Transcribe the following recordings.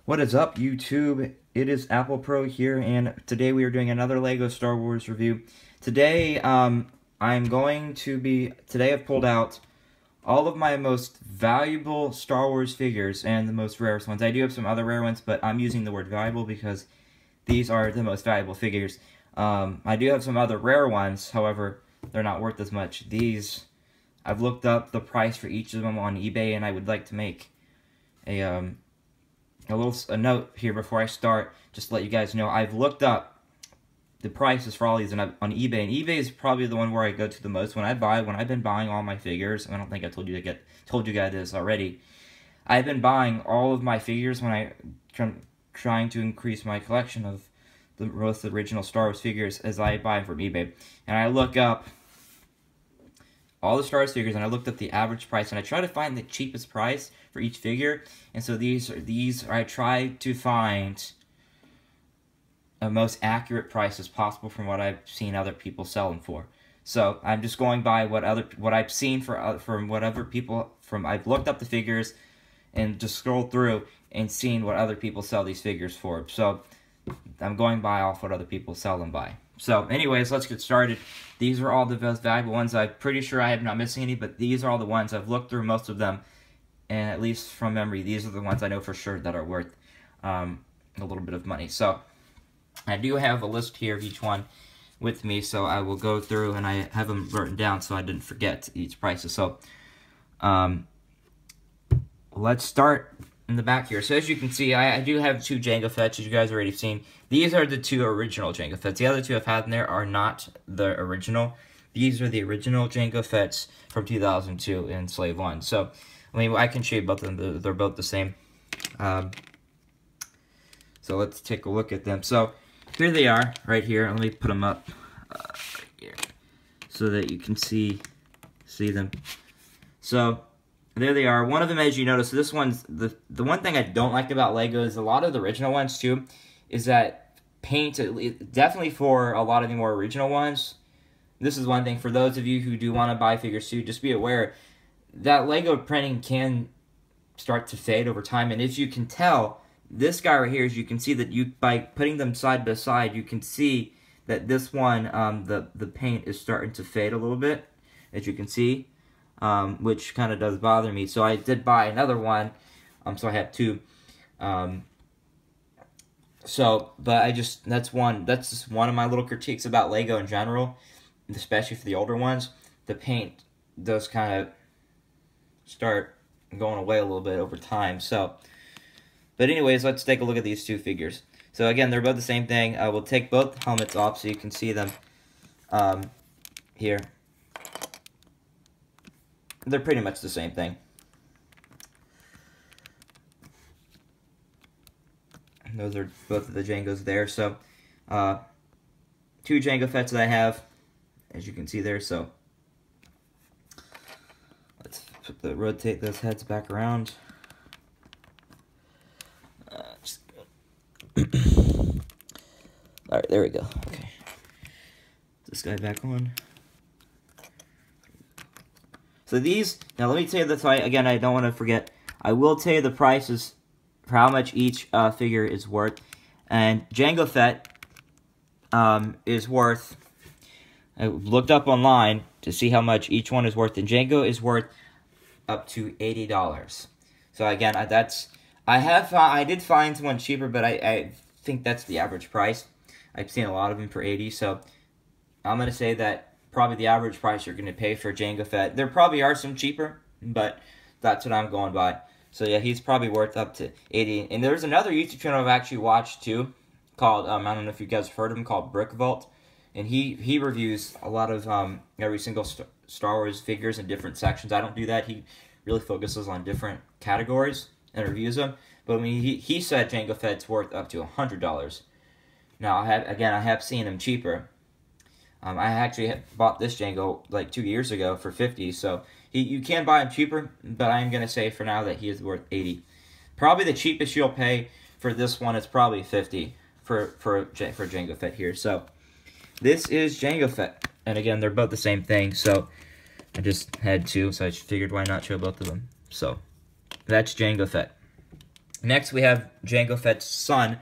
What is up, YouTube? It is Apple Pro here, and today we are doing another LEGO Star Wars review. Today, I've pulled out all of my most valuable Star Wars figures and the most rarest ones. I do have some other rare ones, but I'm using the word valuable because these are the most valuable figures. I do have some other rare ones, however, they're not worth as much. These, I've looked up the price for each of them on eBay, and I would like to make a note here before I start, just to let you guys know. I've looked up the prices for all these on eBay, and eBay is probably the one where I go to the most when I've been buying all my figures. I don't think I told you guys this already. I've been buying all of my figures when trying to increase my collection of the most original Star Wars figures as I buy them from eBay. And I look up all the Star Wars figures, and I looked up the average price, and I try to find the cheapest price for each figure. And so I try to find the most accurate prices possible from what I've seen other people sell them for. So I'm just going by what I've seen from whatever people I've looked up the figures and just scrolled through and seen what other people sell these figures for. So I'm going by off what other people sell them by. So anyways, let's get started. These are all the most valuable ones. I'm pretty sure I am not missing any, but these are all the ones. I've looked through most of them, and at least from memory, these are the ones I know for sure that are worth a little bit of money. So I do have a list here of each one with me, so I will go through, and I have them written down so I didn't forget each prices. So let's start in the back here. So as you can see, I do have two Jango Fetts, as you guys already seen. These are the two original Jango Fetts. The other two I've had in there are not the original. These are the original Jango Fetts from 2002 in Slave 1. So, I mean, I can show you both of them. They're both the same. So let's take a look at them. So here they are, right here. Let me put them up right here so that you can see them. So there they are. One of them, as you notice, this one's the one thing I don't like about LEGO is a lot of the original ones too, is that paint, definitely for a lot of the more original ones. This is one thing for those of you who do want to buy figures too, just be aware that LEGO printing can start to fade over time. And if you can tell, this guy right here, as you can see that by putting them side by side, you can see that this one, the paint is starting to fade a little bit, as you can see. Which kind of does bother me. So I did buy another one. So I have two. But that's just one of my little critiques about LEGO in general, especially for the older ones. The paint does kind of start going away a little bit over time. So, but anyways, let's take a look at these two figures. So again, they're both the same thing. I will take both helmets off so you can see them here. They're pretty much the same thing. Those are both of the Jangos there. So, two Jango Fetts that I have, as you can see there. So, let's rotate those heads back around. All right, there we go. Okay, this guy back on. So these, now let me tell you this, again, I don't want to forget, I will tell you the prices for how much each figure is worth. And Jango Fett is worth, I looked up online to see how much each one is worth, and Jango is worth up to $80. So again, I did find one cheaper, but I think that's the average price. I've seen a lot of them for $80, so I'm going to say that probably the average price you're going to pay for Jango Fett. There probably are some cheaper, but that's what I'm going by. So yeah, he's probably worth up to $80. And there's another YouTube channel I've actually watched too, called, I don't know if you guys have heard of him, called Brick Vault. And he reviews a lot of every single Star Wars figures in different sections. I don't do that. He really focuses on different categories and reviews them. But I mean, he said Jango Fett's worth up to $100. Now, I have seen him cheaper. I actually bought this Jango like 2 years ago for $50, so you can buy him cheaper, but I'm going to say for now that he is worth $80. Probably the cheapest you'll pay for this one is probably $50 for Jango Fett here. So this is Jango Fett, and again, they're both the same thing, so I just had two, so I figured why not show both of them. So that's Jango Fett. Next, we have Jango Fett's son,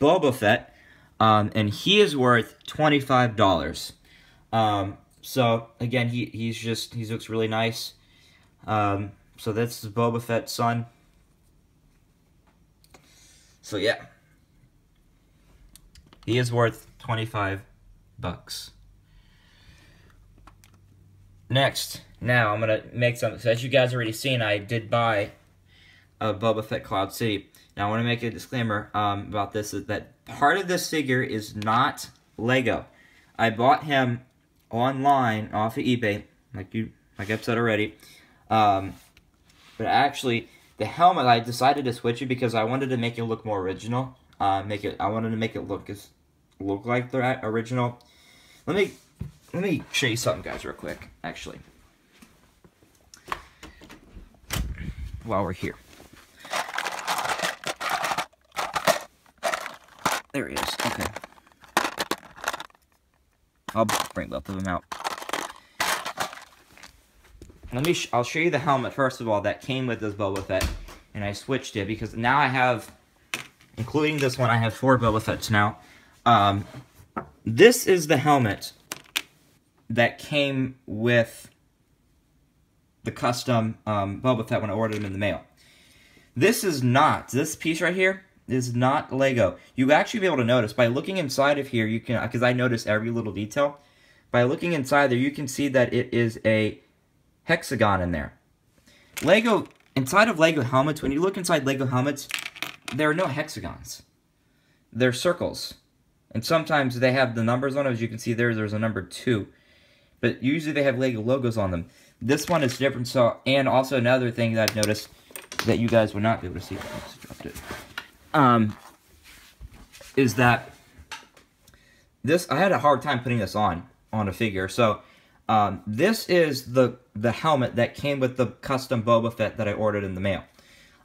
Boba Fett, and he is worth $25. So again, he looks really nice. So that's Boba Fett's son. So yeah, he is worth $25. Next, now I'm gonna make something. So as you guys already seen, I did buy a Boba Fett Cloud City. Now I want to make a disclaimer about this, is that part of this figure is not Lego. I bought him online off of eBay, like I've said already. But actually, the helmet, I decided to switch it because I wanted to make it look more original. I wanted to make it look like the original. Let me show you something, guys, real quick. Actually, while we're here. There he is. Okay. I'll bring both of them out. I'll show you the helmet, first of all, that came with this Boba Fett. And I switched it because now I have, including this one, I have 4 Boba Fetts now. This is the helmet that came with the custom Boba Fett when I ordered him in the mail. This piece right here is not Lego. You actually be able to notice by looking inside of here, you can, because I notice every little detail. By looking inside there, you can see that it is a hexagon in there. Inside of Lego helmets, when you look inside Lego helmets, there are no hexagons. They're circles. And sometimes they have the numbers on them. As you can see there's a number 2. But usually they have Lego logos on them. This one is different. So, and also another thing that I've noticed that you guys would not be able to see. I just dropped it. Is that this, I had a hard time putting this on a figure. So this is the helmet that came with the custom Boba Fett that I ordered in the mail.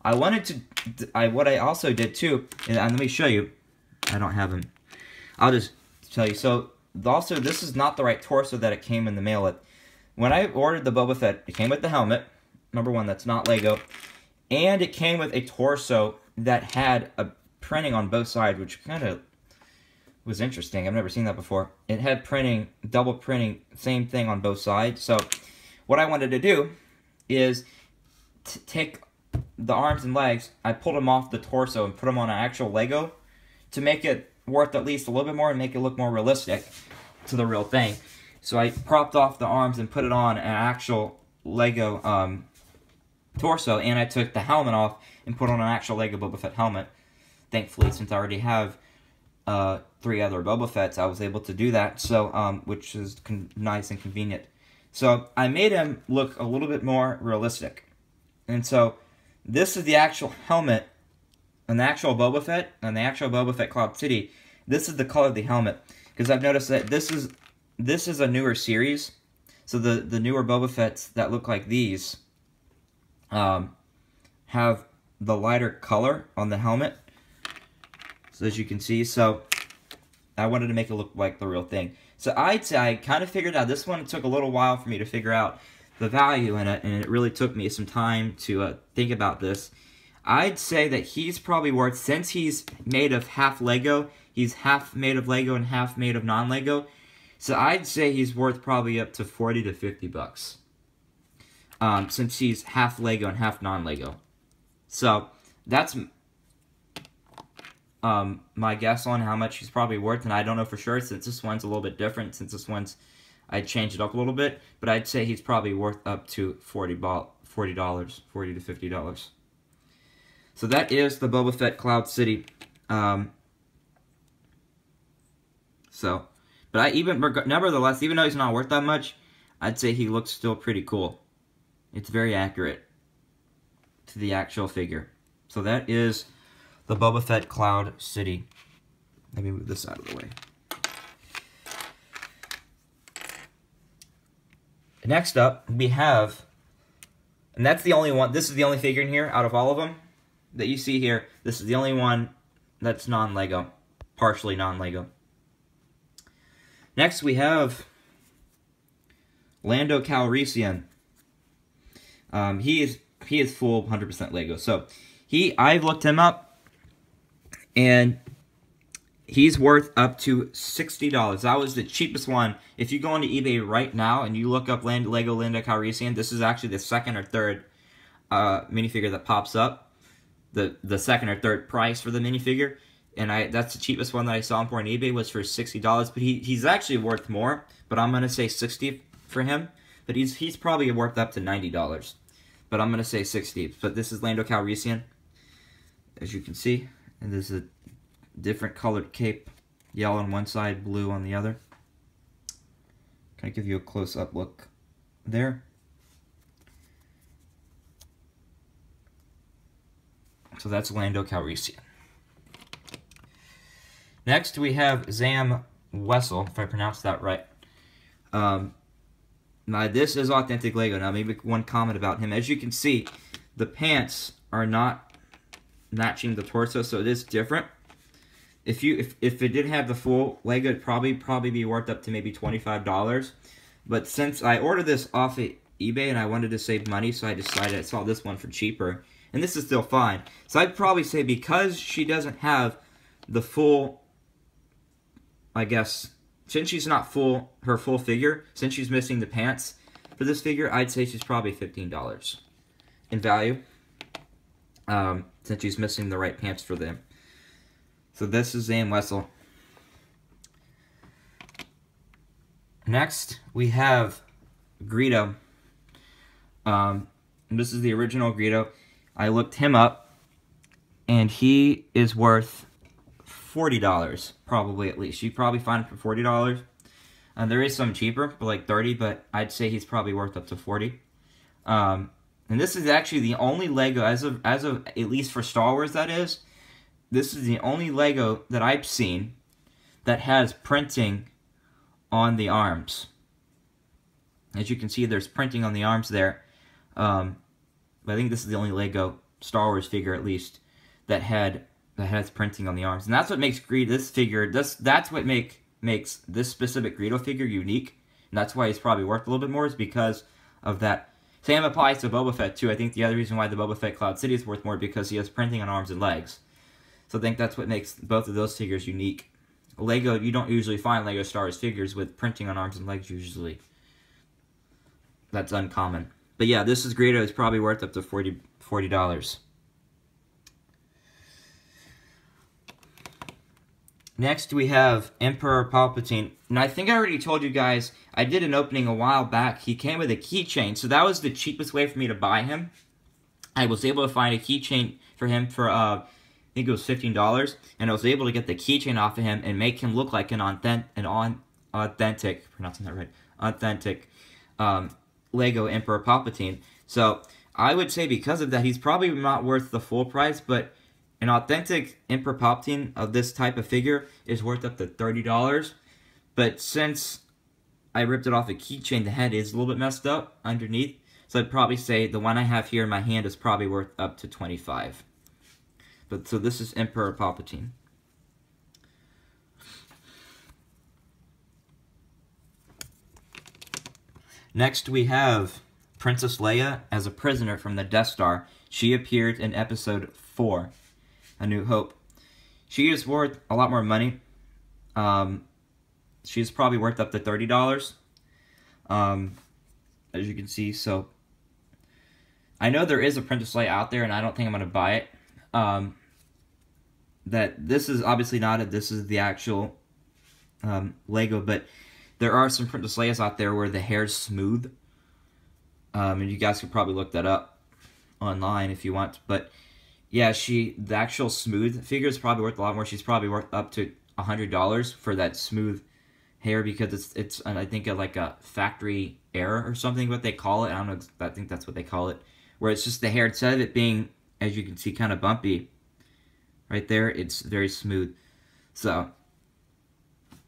What I also did too, and let me show you. I don't have him. I'll just tell you. So also, this is not the right torso that it came in the mail. When I ordered the Boba Fett, it came with the helmet. Number 1, that's not Lego. And it came with a torso that had a printing on both sides, which kind of was interesting. I've never seen that before. It had printing, double printing, same thing on both sides. So what I wanted to do is take the arms and legs, I pulled them off the torso and put them on an actual Lego to make it worth at least a little bit more and make it look more realistic to the real thing. So I propped off the arms and put it on an actual Lego torso, and I took the helmet off and put on an actual Lego Boba Fett helmet. Thankfully, since I already have 3 other Boba Fetts, I was able to do that, so which is nice and convenient. So I made him look a little bit more realistic. And so this is the actual helmet and the actual Boba Fett and the actual Boba Fett Cloud City. This is the color of the helmet, because I've noticed that this is a newer series. So the newer Boba Fetts that look like these have the lighter color on the helmet. So as you can see, so I wanted to make it look like the real thing. So I'd say I kind of figured out, this one took a little while for me to figure out the value in it, and it really took me some time to think about this. I'd say that he's probably worth, since he's made of half Lego, he's half made of Lego and half made of non-Lego, so I'd say he's worth probably up to 40 to 50 bucks. Since he's half Lego and half non-Lego. So that's my guess on how much he's probably worth, and I don't know for sure since this one's a little bit different, since this one's, I changed it up a little bit, but I'd say he's probably worth up to $40 to $50. So that is the Boba Fett Cloud City. But nevertheless, even though he's not worth that much, I'd say he looks still pretty cool. It's very accurate to the actual figure. So that is the Boba Fett Cloud City. Let me move this out of the way. Next up, we have, and that's the only one, this is the only figure in here out of all of them that you see here. This is the only one that's non-Lego, partially non-Lego. Next, we have Lando Calrissian. He is full 100% Lego. So I looked him up, and he's worth up to $60. That was the cheapest one. If you go onto eBay right now and you look up Lego Lando Calrissian, this is actually the second or third minifigure that pops up. The second or third price for the minifigure. And that's the cheapest one that I saw him for on eBay was for $60. But he's actually worth more. But I'm going to say $60 for him. But he's probably worth up to $90. But I'm going to say $60. But this is Lando Calrissian, as you can see. And this is a different colored cape. Yellow on one side, blue on the other. Can I give you a close-up look there? So that's Lando Calrissian. Next, we have Zam Wessel, if I pronounced that right. Now, this is authentic Lego. Now, maybe one comment about him. As you can see, the pants are not matching the torso, so it is different. If it did have the full Lego, it'd probably be worth up to maybe $25. But since I ordered this off of eBay and I wanted to save money, so I decided I saw this one for cheaper. And this is still fine. So I'd probably say because she doesn't have the full, I guess, since she's not her full figure, since she's missing the pants for this figure, I'd say she's probably $15 in value. Since she's missing the right pants for them. So this is Zam Wessel. Next, we have Greedo. This is the original Greedo. I looked him up, and he is worth $40, probably at least. You probably find him for $40. There is some cheaper, but like $30, but I'd say he's probably worth up to $40. And this is actually the only Lego, as of at least for Star Wars, that is. This is the only Lego that I've seen that has printing on the arms. As you can see, there's printing on the arms there. But I think this is the only Lego Star Wars figure, at least, that has printing on the arms, and that's what makes this figure. That's what makes this specific Greedo figure unique, and that's why he's probably worth a little bit more, is because of that. Same applies to Boba Fett too. I think the other reason why the Boba Fett Cloud City is worth more because he has printing on arms and legs. So I think that's what makes both of those figures unique. Lego, you don't usually find Lego Star Wars figures with printing on arms and legs usually. That's uncommon. But yeah, this is Greedo. It's probably worth up to $40. Next, we have Emperor Palpatine. And I think I already told you guys, I did an opening a while back. He came with a keychain, so that was the cheapest way for me to buy him. I was able to find a keychain for him for, I think it was $15. And I was able to get the keychain off of him and make him look like an authentic, pronouncing that right, authentic Lego Emperor Palpatine. So I would say because of that, he's probably not worth the full price, but an authentic Emperor Palpatine of this type of figure is worth up to $30. But since I ripped it off a keychain, the head is a little bit messed up underneath. So I'd probably say the one I have here in my hand is probably worth up to $25. But so this is Emperor Palpatine. Next, we have Princess Leia as a prisoner from the Death Star. She appeared in Episode 4, A New Hope. She is worth a lot more money. She's probably worth up to $30. As you can see, so I know there is a Princess Leia out there, and I don't think I'm going to buy it. That this is obviously not it. This is the actual Lego, but there are some Princess Leias out there where the hair's smooth. And you guys could probably look that up online if you want. But yeah, the actual smooth figure is probably worth a lot more. She's probably worth up to $100 for that smooth hair because it's I think like a factory error or something, what they call it. I don't know. I think that's what they call it. Where it's just the hair, instead of it being, as you can see, kind of bumpy right there, it's very smooth. So,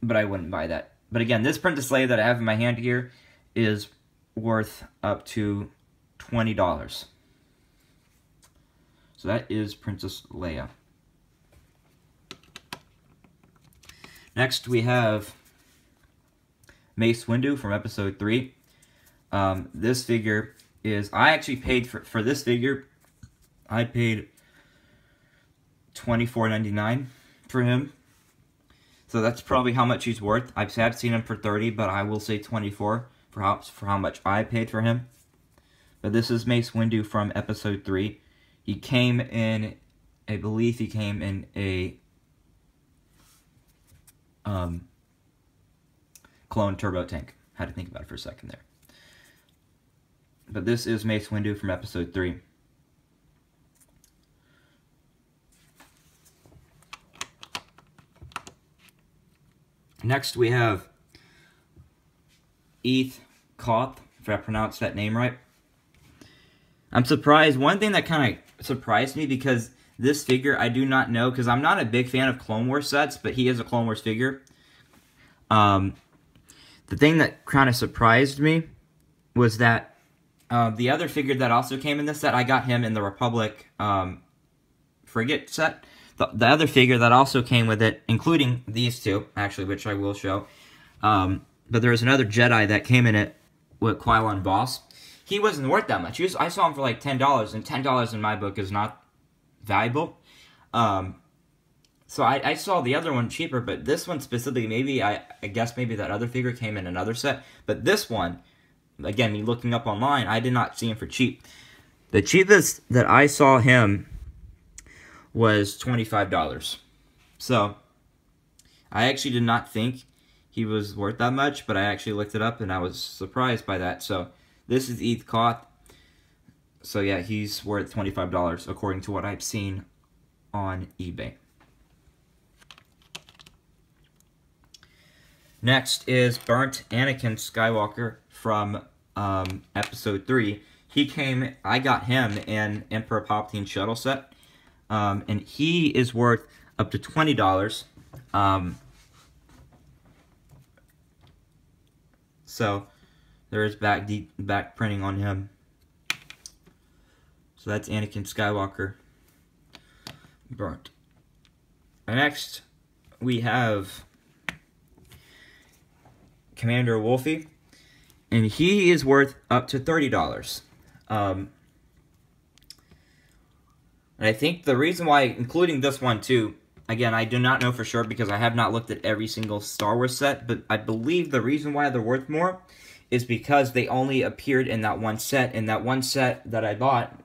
but I wouldn't buy that. But again, this Princess Leia that I have in my hand here is worth up to $20. So that is Princess Leia. Next, we have Mace Windu from Episode 3. This figure is... I actually paid for this figure. I paid $24.99 for him. So that's probably how much he's worth. I've seen him for 30, but I will say 24 for how much I paid for him. But this is Mace Windu from Episode 3. He came in, I believe he came in a clone turbo tank. Had to think about it for a second there. But this is Mace Windu from Episode 3. Next we have Sheev Palpatine, if I pronounced that name right. I'm surprised. One thing that kind of surprised me, because this figure I do not know, because I'm not a big fan of Clone Wars sets, but he is a Clone Wars figure. The thing that kind of surprised me was that the other figure that also came in this set, I got him in the Republic frigate set. The other figure that also came with it, including these two, actually, which I will show. But there was another Jedi that came in it with Qui-Gon Boss. He wasn't worth that much. I saw him for like $10, and $10 in my book is not valuable. So I saw the other one cheaper, but this one specifically, maybe, I guess maybe that other figure came in another set. But this one, again, me looking up online, I did not see him for cheap. The cheapest that I saw him was $25. So, I actually did not think he was worth that much, but I actually looked it up and I was surprised by that. So, this is Sheev Palpatine. So yeah, he's worth $25 according to what I've seen on eBay. Next is Burnt Anakin Skywalker from Episode 3. I got him in Emperor Palpatine shuttle set. And he is worth up to $20. So there is back printing on him. So that's Anakin Skywalker burnt. Next we have Commander Wolfie, and he is worth up to $30. And I think the reason why, including this one too, again, I do not know for sure because I have not looked at every single Star Wars set, but I believe the reason why they're worth more is because they only appeared in that one set, and that one set that I bought,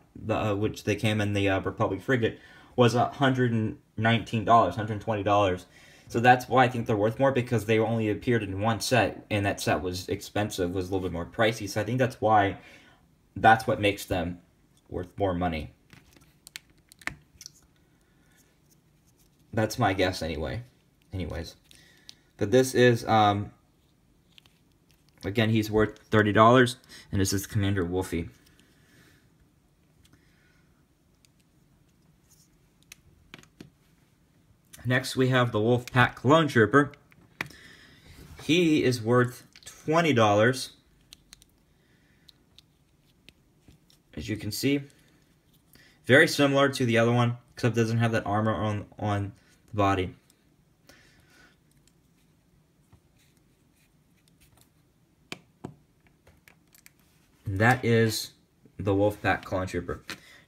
which they came in the Republic frigate, was $119, $120. So that's why I think they're worth more, because they only appeared in one set, and that set was expensive, was a little bit more pricey. So I think that's what makes them worth more money. That's my guess anyway. Anyways. But this is, again, he's worth $30, and this is Commander Wolfie. Next, we have the Wolfpack Clone Trooper. He is worth $20. As you can see, very similar to the other one, except it doesn't have that armor on the body. And that is the Wolfpack Clone Trooper.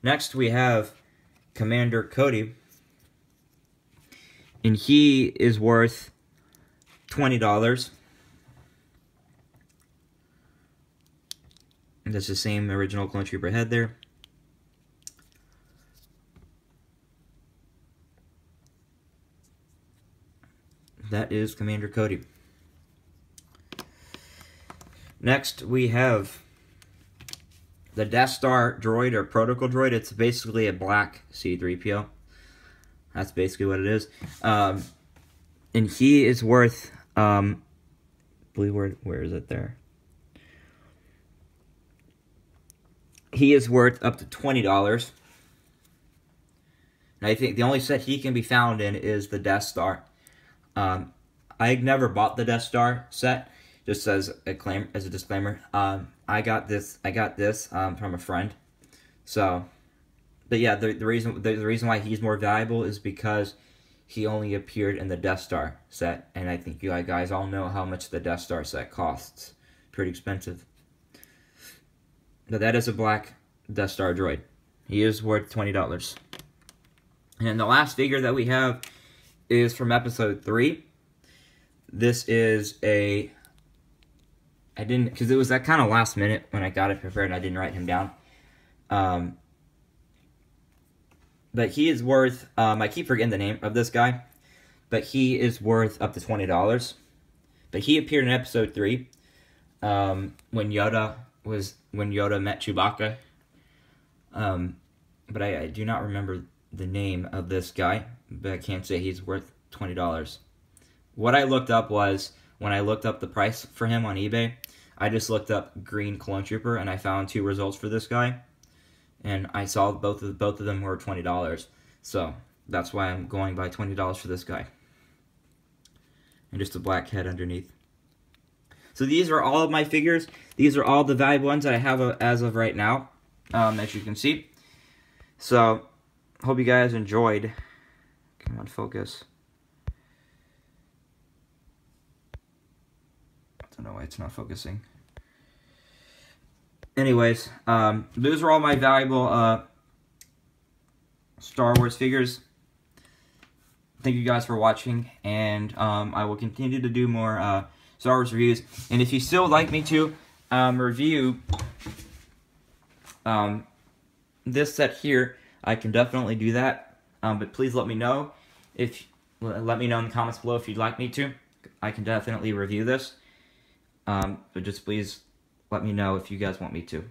Next, we have Commander Cody. And he is worth $20. And that's the same original Clone Trooper head there. That is Commander Cody. Next, we have the Death Star droid, or protocol droid. It's basically a black C-3PO. That's basically what it is. And he is worth, I believe, where is it there? He is worth up to $20. And I think the only set he can be found in is the Death Star. I never bought the Death Star set, just as a disclaimer. I got this from a friend. So, but yeah, the reason why he's more valuable is because he only appeared in the Death Star set, and I think you guys all know how much the Death Star set costs. Pretty expensive. But that is a black Death Star droid. He is worth $20. And the last figure that we have is from episode 3. This is a... I didn't... Because it was that kind of last minute when I got it prepared and I didn't write him down. But he is worth... I keep forgetting the name of this guy. But he is worth up to $20. But he appeared in episode 3. When Yoda met Chewbacca. But I do not remember the name of this guy, but I can't say he's worth $20. What I looked up was, when I looked up the price for him on eBay, I just looked up green clone trooper, and I found 2 results for this guy, and I saw both of them were $20. So that's why I'm going by $20 for this guy, and just a black head underneath. So these are all of my figures. These are all the valuable ones that I have as of right now, as you can see. So, hope you guys enjoyed. Come on, focus. I don't know why it's not focusing. Anyways, those are all my valuable Star Wars figures. Thank you guys for watching, and I will continue to do more Star Wars reviews. And if you still would like me to review this set here, I can definitely do that. But please let me know in the comments below if you'd like me to. I can definitely review this. But just please let me know if you guys want me to.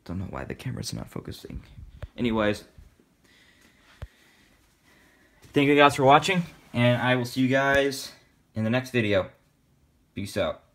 Don't know why the camera's not focusing. Anyways, thank you guys for watching, and I will see you guys in the next video. Peace out.